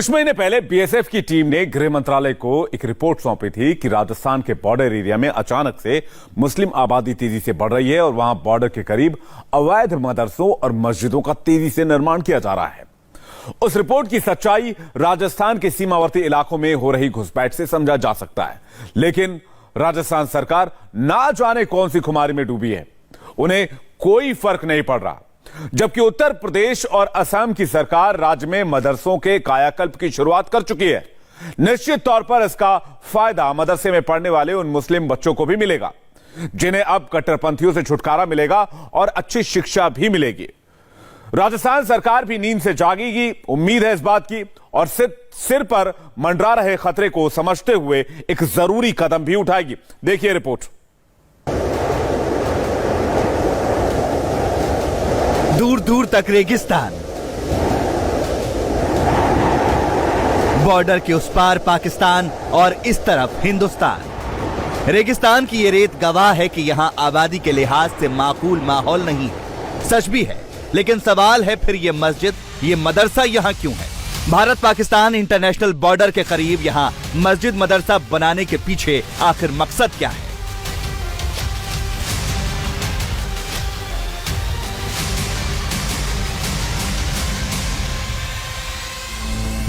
कुछ महीने पहले बीएसएफ की टीम ने गृह मंत्रालय को एक रिपोर्ट सौंपी थी कि राजस्थान के बॉर्डर एरिया में अचानक से मुस्लिम आबादी तेजी से बढ़ रही है और वहां बॉर्डर के करीब अवैध मदरसों और मस्जिदों का तेजी से निर्माण किया जा रहा है। उस रिपोर्ट की सच्चाई राजस्थान के सीमावर्ती इलाकों में हो रही घुसपैठ से समझा जा सकता है, लेकिन राजस्थान सरकार ना जाने कौन सी खुमारी में डूबी है, उन्हें कोई फर्क नहीं पड़ रहा। जबकि उत्तर प्रदेश और असम की सरकार राज्य में मदरसों के कायाकल्प की शुरुआत कर चुकी है। निश्चित तौर पर इसका फायदा मदरसे में पढ़ने वाले उन मुस्लिम बच्चों को भी मिलेगा जिन्हें अब कट्टरपंथियों से छुटकारा मिलेगा और अच्छी शिक्षा भी मिलेगी। राजस्थान सरकार भी नींद से जागेगी, उम्मीद है इस बात की, और सिर पर मंडरा रहे खतरे को समझते हुए एक जरूरी कदम भी उठाएगी। देखिए रिपोर्ट। दूर दूर तक रेगिस्तान, बॉर्डर के उस पार पाकिस्तान और इस तरफ हिंदुस्तान। रेगिस्तान की ये रेत गवाह है कि यहां आबादी के लिहाज से माकूल माहौल नहीं है। सच भी है, लेकिन सवाल है फिर ये मस्जिद, ये मदरसा यहां क्यों है? भारत पाकिस्तान इंटरनेशनल बॉर्डर के करीब यहां मस्जिद मदरसा बनाने के पीछे आखिर मकसद क्या है?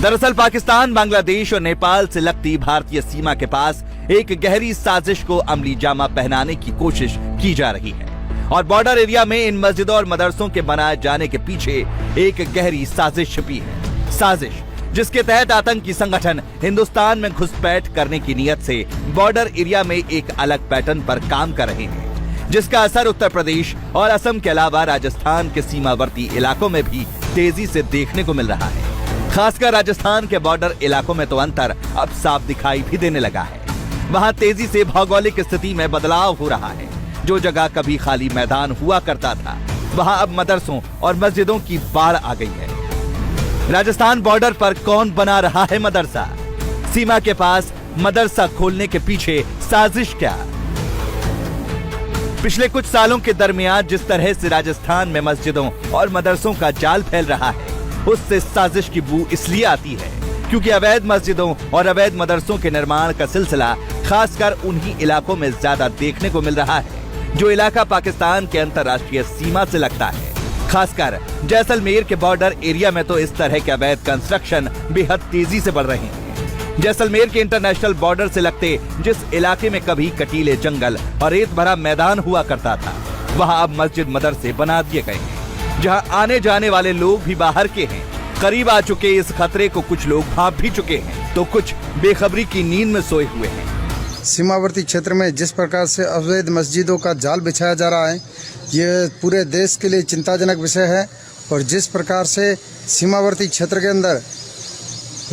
दरअसल पाकिस्तान, बांग्लादेश और नेपाल से लगती भारतीय सीमा के पास एक गहरी साजिश को अमली जामा पहनाने की कोशिश की जा रही है और बॉर्डर एरिया में इन मस्जिदों और मदरसों के बनाए जाने के पीछे एक गहरी साजिश छिपी है। साजिश जिसके तहत आतंकी संगठन हिंदुस्तान में घुसपैठ करने की नीयत से बॉर्डर एरिया में एक अलग पैटर्न पर काम कर रहे हैं, जिसका असर उत्तर प्रदेश और असम के अलावा राजस्थान के सीमावर्ती इलाकों में भी तेजी से देखने को मिल रहा है। खासकर राजस्थान के बॉर्डर इलाकों में तो अंतर अब साफ दिखाई भी देने लगा है। वहां तेजी से भौगोलिक स्थिति में बदलाव हो रहा है। जो जगह कभी खाली मैदान हुआ करता था, वहां अब मदरसों और मस्जिदों की बाढ़ आ गई है। राजस्थान बॉर्डर पर कौन बना रहा है मदरसा? सीमा के पास मदरसा खोलने के पीछे साजिश क्या? पिछले कुछ सालों के दरमियान जिस तरह से राजस्थान में मस्जिदों और मदरसों का जाल फैल रहा है, उससे साजिश की बू इसलिए आती है क्योंकि अवैध मस्जिदों और अवैध मदरसों के निर्माण का सिलसिला खासकर उन्हीं इलाकों में ज्यादा देखने को मिल रहा है जो इलाका पाकिस्तान के अंतर्राष्ट्रीय सीमा से लगता है। खासकर जैसलमेर के बॉर्डर एरिया में तो इस तरह के अवैध कंस्ट्रक्शन बेहद तेजी से बढ़ रहे हैं। जैसलमेर के इंटरनेशनल बॉर्डर से लगते जिस इलाके में कभी कटीले जंगल और रेत भरा मैदान हुआ करता था, वहाँ अब मस्जिद मदरसे बना दिए गए हैं जहां आने जाने वाले लोग भी बाहर के हैं। करीब आ चुके इस खतरे को कुछ लोग भांप भी चुके हैं तो कुछ बेखबरी की नींद में सोए हुए हैं। सीमावर्ती क्षेत्र में जिस प्रकार से अवैध मस्जिदों का जाल बिछाया जा रहा है, ये पूरे देश के लिए चिंताजनक विषय है। और जिस प्रकार से सीमावर्ती क्षेत्र के अंदर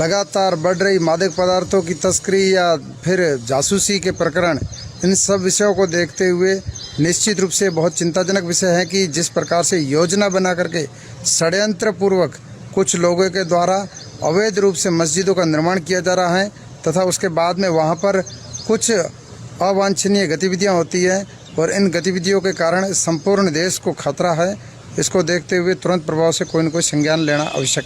लगातार बढ़ रही मादक पदार्थों की तस्करी या फिर जासूसी के प्रकरण, इन सब विषयों को देखते हुए निश्चित रूप से बहुत चिंताजनक विषय है कि जिस प्रकार से योजना बना करके षड्यंत्र पूर्वक कुछ लोगों के द्वारा अवैध रूप से मस्जिदों का निर्माण किया जा रहा है तथा उसके बाद में वहां पर कुछ अवांछनीय गतिविधियां होती है और इन गतिविधियों के कारण संपूर्ण देश को खतरा है। इसको देखते हुए तुरंत प्रभाव से कोई न कोई संज्ञान लेना आवश्यक।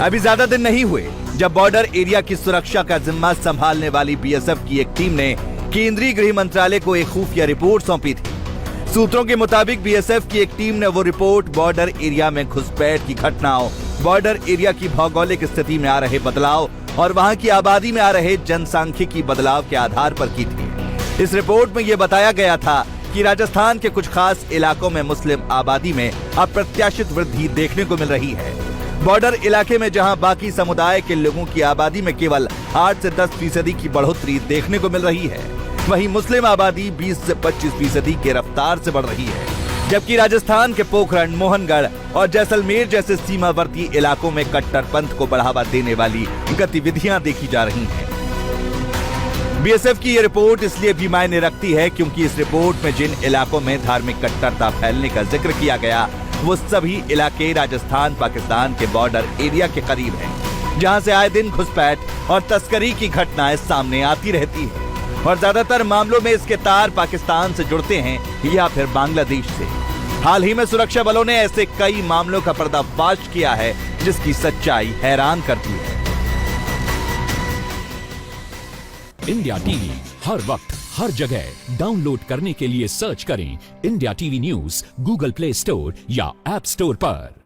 अभी ज्यादा दिन नहीं हुए जब बॉर्डर एरिया की सुरक्षा का जिम्मा संभालने वाली बीएसएफ की एक टीम ने केंद्रीय गृह मंत्रालय को एक खुफिया रिपोर्ट सौंपी थी। सूत्रों के मुताबिक बीएसएफ की एक टीम ने वो रिपोर्ट बॉर्डर एरिया में घुसपैठ की घटनाओं, बॉर्डर एरिया की भौगोलिक स्थिति में आ रहे बदलाव और वहां की आबादी में आ रहे जनसांख्यिकी बदलाव के आधार पर की थी। इस रिपोर्ट में यह बताया गया था कि राजस्थान के कुछ खास इलाकों में मुस्लिम आबादी में अप्रत्याशित वृद्धि देखने को मिल रही है। बॉर्डर इलाके में जहां बाकी समुदाय के लोगों की आबादी में केवल 8 से 10% की बढ़ोतरी देखने को मिल रही है, वहीं मुस्लिम आबादी 20 से 25% की रफ्तार से बढ़ रही है। जबकि राजस्थान के पोखरण, मोहनगढ़ और जैसलमेर जैसे सीमावर्ती इलाकों में कट्टरपंथ को बढ़ावा देने वाली गतिविधियां देखी जा रही हैं। बीएसएफ की ये रिपोर्ट इसलिए भी मायने रखती है क्योंकि इस रिपोर्ट में जिन इलाकों में धार्मिक कट्टरता फैलने का जिक्र किया गया, वो सभी इलाके राजस्थान पाकिस्तान के बॉर्डर एरिया के करीब हैं, जहां से आए दिन घुसपैठ और तस्करी की घटनाएं सामने आती रहती है और ज्यादातर मामलों में इसके तार पाकिस्तान से जुड़ते हैं या फिर बांग्लादेश से। हाल ही में सुरक्षा बलों ने ऐसे कई मामलों का पर्दाफाश किया है जिसकी सच्चाई हैरान करती है। इंडिया टीवी हर वक्त हर जगह डाउनलोड करने के लिए सर्च करें India TV news Google play store या ऐप स्टोर पर।